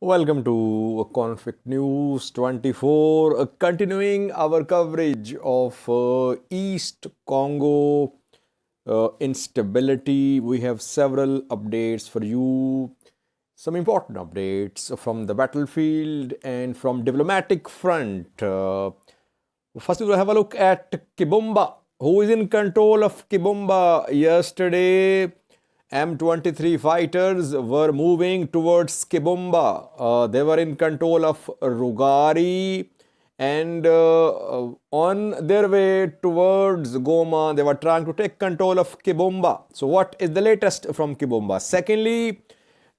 Welcome to Conflict News 24, continuing our coverage of East Congo instability. We have several updates for you, some important updates from the battlefield and from diplomatic front. First, we will have a look at Kibumba. Who is in control of Kibumba? Yesterday, M23 fighters were moving towards Kibumba. They were in control of Rugari and on their way towards Goma, they were trying to take control of Kibumba. So, what is the latest from Kibumba? Secondly,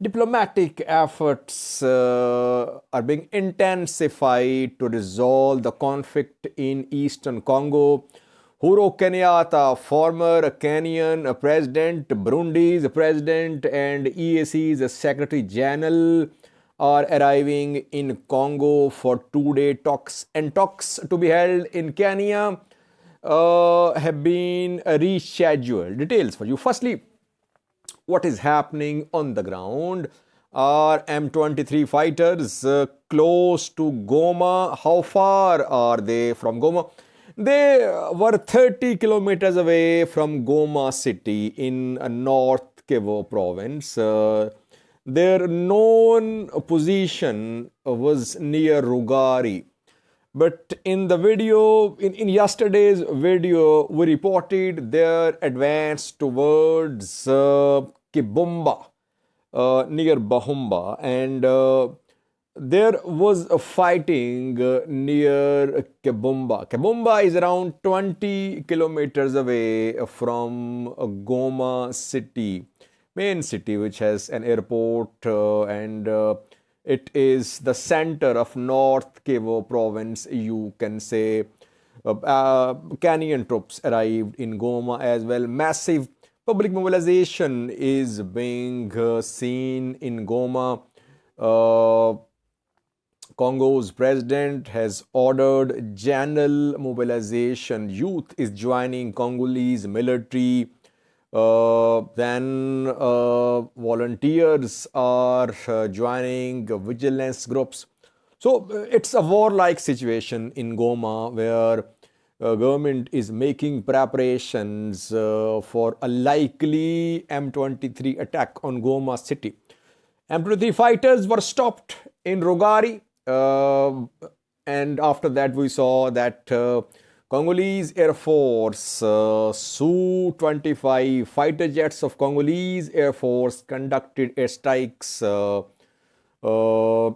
diplomatic efforts are being intensified to resolve the conflict in Eastern Congo. Uhuru Kenyatta, former Kenyan President, Burundi's President, and EAC's Secretary General are arriving in Congo for two-day talks. And talks to be held in Kenya have been rescheduled. Details for you. Firstly, what is happening on the ground? Are M23 fighters close to Goma? How far are they from Goma? They were 30 kilometers away from Goma city in North Kivu province. Their known position was near Rugari. But in the video, in yesterday's video, we reported their advance towards Kibumba, near Bahumba, and there was a fighting near Kibumba. Kibumba is around 20 kilometers away from Goma city, main city, which has an airport and it is the center of North Kivu province, you can say. Kenyan troops arrived in Goma as well. Massive public mobilization is being seen in Goma. Congo's president has ordered general mobilization. Youth is joining Congolese military. Then volunteers are joining vigilance groups. So it's a warlike situation in Goma where government is making preparations for a likely M23 attack on Goma city. M23 fighters were stopped in Rugari. And after that, we saw that Congolese Air Force, Su-25 fighter jets of Congolese Air Force conducted airstrikes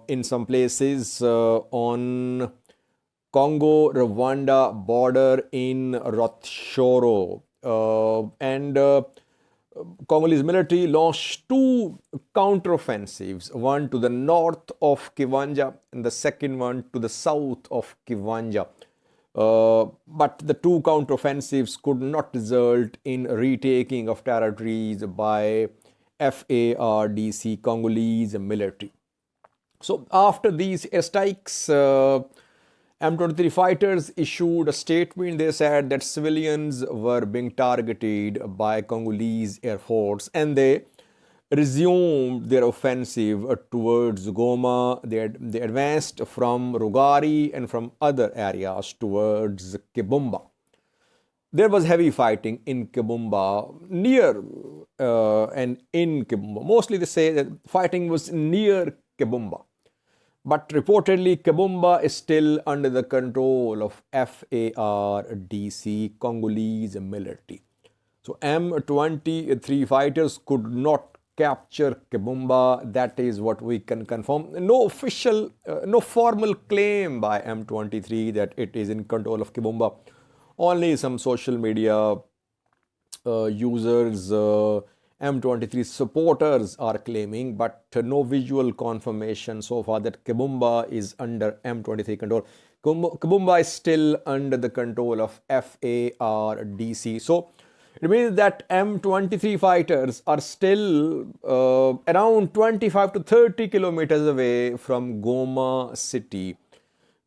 in some places on Congo-Rwanda border in Rotshoro. And Congolese military launched two counteroffensives, one to the north of Kiwanja and the second one to the south of Kiwanja. But the two counteroffensives could not result in retaking of territories by FARDC, Congolese military. So after these airstrikes, M23 fighters issued a statement. They said that civilians were being targeted by Congolese Air Force and they resumed their offensive towards Goma. They advanced from Rugari and from other areas towards Kibumba. There was heavy fighting in Kibumba, near and in Kibumba. Mostly they say that fighting was near Kibumba. But reportedly, Kibumba is still under the control of FARDC, Congolese military. So M23 fighters could not capture Kibumba. That is what we can confirm. No official, no formal claim by M23 that it is in control of Kibumba. Only some social media users, M23 supporters are claiming, but no visual confirmation so far that Kibumba is under M23 control. Kibumba is still under the control of FARDC. So it means that M23 fighters are still around 25 to 30 kilometers away from Goma city.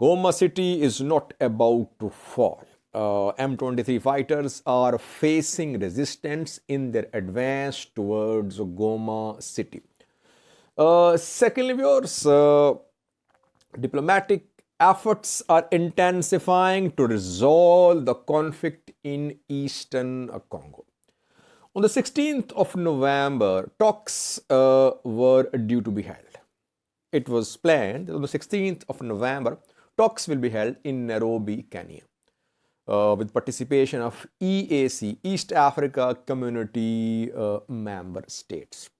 Goma city is not about to fall. M23 fighters are facing resistance in their advance towards Goma city. Secondly, viewers, diplomatic efforts are intensifying to resolve the conflict in Eastern Congo. On the 16th of November, talks were due to be held. It was planned that on the 16th of November, talks will be held in Nairobi, Kenya, with participation of EAC, East Africa Community member states.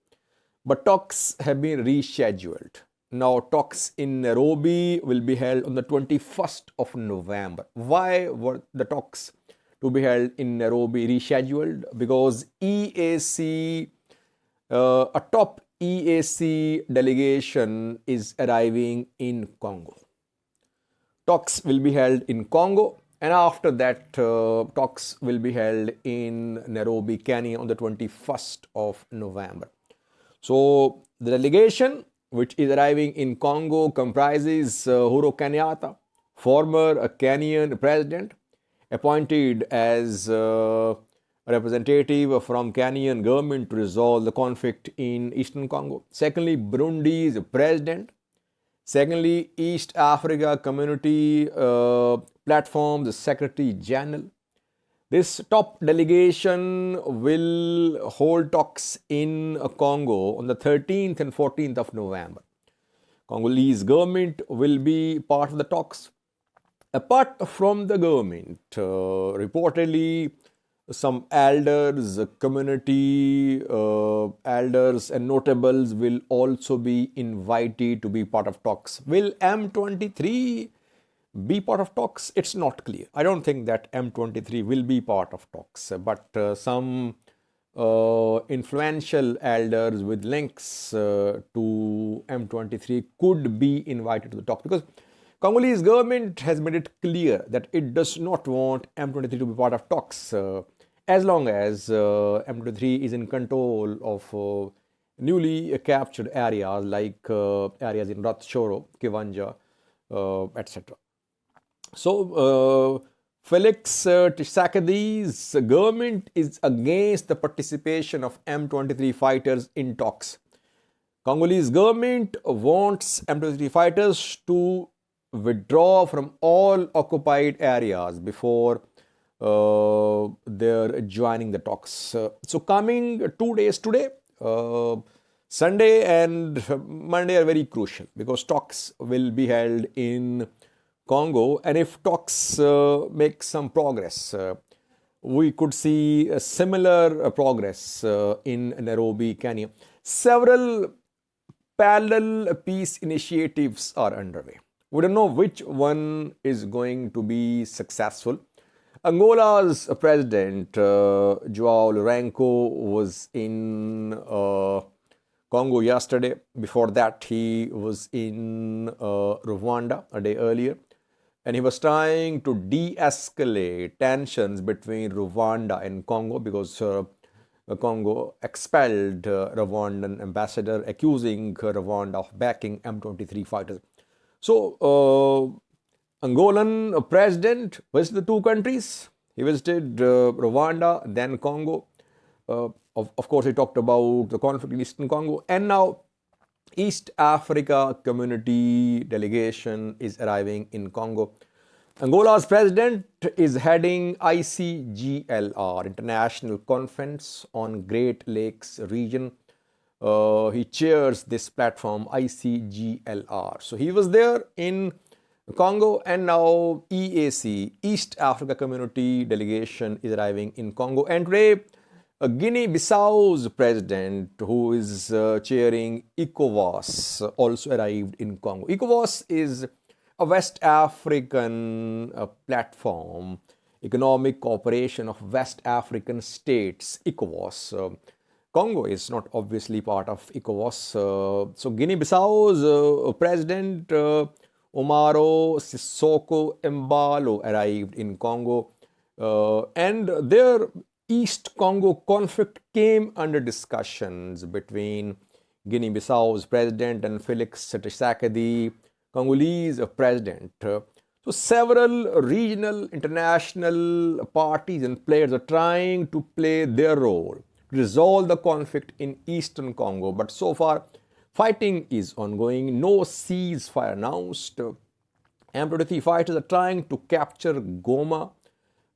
But talks have been rescheduled. Now, talks in Nairobi will be held on the 21st of November. Why were the talks to be held in Nairobi rescheduled? Because a top EAC delegation is arriving in Congo. Talks will be held in Congo, and after that, talks will be held in Nairobi, Kenya on the 21st of November. So, the delegation which is arriving in Congo comprises Uhuru Kenyatta, former Kenyan President, appointed as a representative from Kenyan government to resolve the conflict in Eastern Congo. Secondly, Burundi's President. Secondly, East Africa Community Platform, the Secretary General. This top delegation will hold talks in Congo on the 13th and 14th of November. Congolese government will be part of the talks. Apart from the government, reportedly some elders, community elders and notables will also be invited to be part of talks. Will M23 be part of talks? It's not clear. I don't think that M23 will be part of talks, but some influential elders with links to M23 could be invited to the talks, because Congolese government has made it clear that it does not want M23 to be part of talks as long as M23 is in control of newly captured areas like areas in Rutshuru, Kiwanja, etc. So, Felix Tshisekedi's government is against the participation of M23 fighters in talks. Congolese government wants M23 fighters to withdraw from all occupied areas before they're joining the talks. So, coming 2 days today, Sunday and Monday are very crucial because talks will be held in Congo, and if talks make some progress, we could see a similar progress in Nairobi, Kenya. Several parallel peace initiatives are underway. We don't know which one is going to be successful. Angola's president, Joao Lourenço, was in Congo yesterday. Before that, he was in Rwanda a day earlier. And he was trying to de-escalate tensions between Rwanda and Congo because Congo expelled Rwandan ambassador, accusing Rwanda of backing M23 fighters. So, Angolan president visited the two countries. He visited Rwanda, then Congo. Of course, he talked about the conflict in Eastern Congo. And now, East Africa Community delegation is arriving in Congo. Angola's president is heading ICGLR, International Conference on Great Lakes Region. He chairs this platform, ICGLR. So he was there in Congo, and now EAC, East Africa Community delegation, is arriving in Congo. And today, Guinea-Bissau's president, who is chairing ECOWAS, also arrived in Congo. ECOWAS is a West African platform, economic cooperation of West African states, ECOWAS. Congo is not obviously part of ECOWAS. So Guinea-Bissau's president, Umaro Sissoko Embalo, arrived in Congo. And their East Congo conflict came under discussions between Guinea-Bissau's president and Felix Tshisekedi, Congolese president. So several regional, international parties and players are trying to play their role to resolve the conflict in Eastern Congo. But so far, Fighting is ongoing, no ceasefire announced. M23 fighters are trying to capture Goma.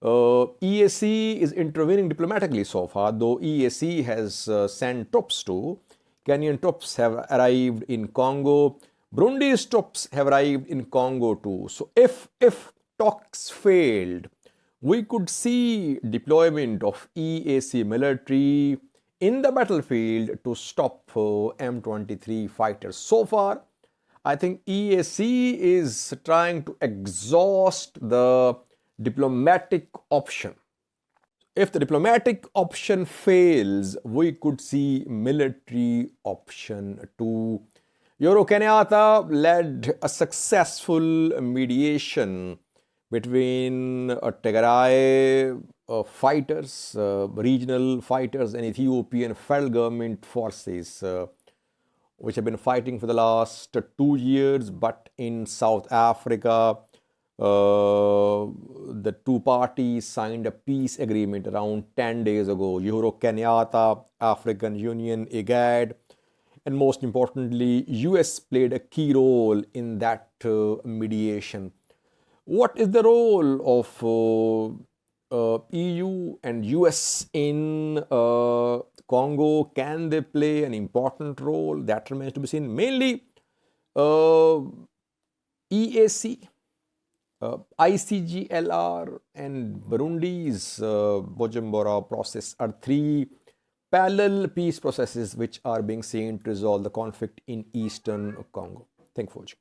EAC is intervening diplomatically so far, though EAC has sent troops too. Kenyan troops have arrived in Congo. Burundi's troops have arrived in Congo too. So if talks failed, we could see deployment of EAC military in the battlefield to stop M23 fighters. So far, I think EAC is trying to exhaust the diplomatic option. If the diplomatic option fails, we could see military option too. Uhuru Kenyatta led a successful mediation between Tigray fighters, regional fighters, and Ethiopian federal government forces, which have been fighting for the last 2 years. But in South Africa, the two parties signed a peace agreement around 10 days ago. Uhuru Kenyatta, African Union, IGAD, and most importantly, US played a key role in that mediation. What is the role of EU and US in Congo? Can they play an important role? That remains to be seen. Mainly EAC, ICGLR, and Burundi's Bujumbura process are three parallel peace processes which are being seen to resolve the conflict in Eastern Congo. Thank you for watching.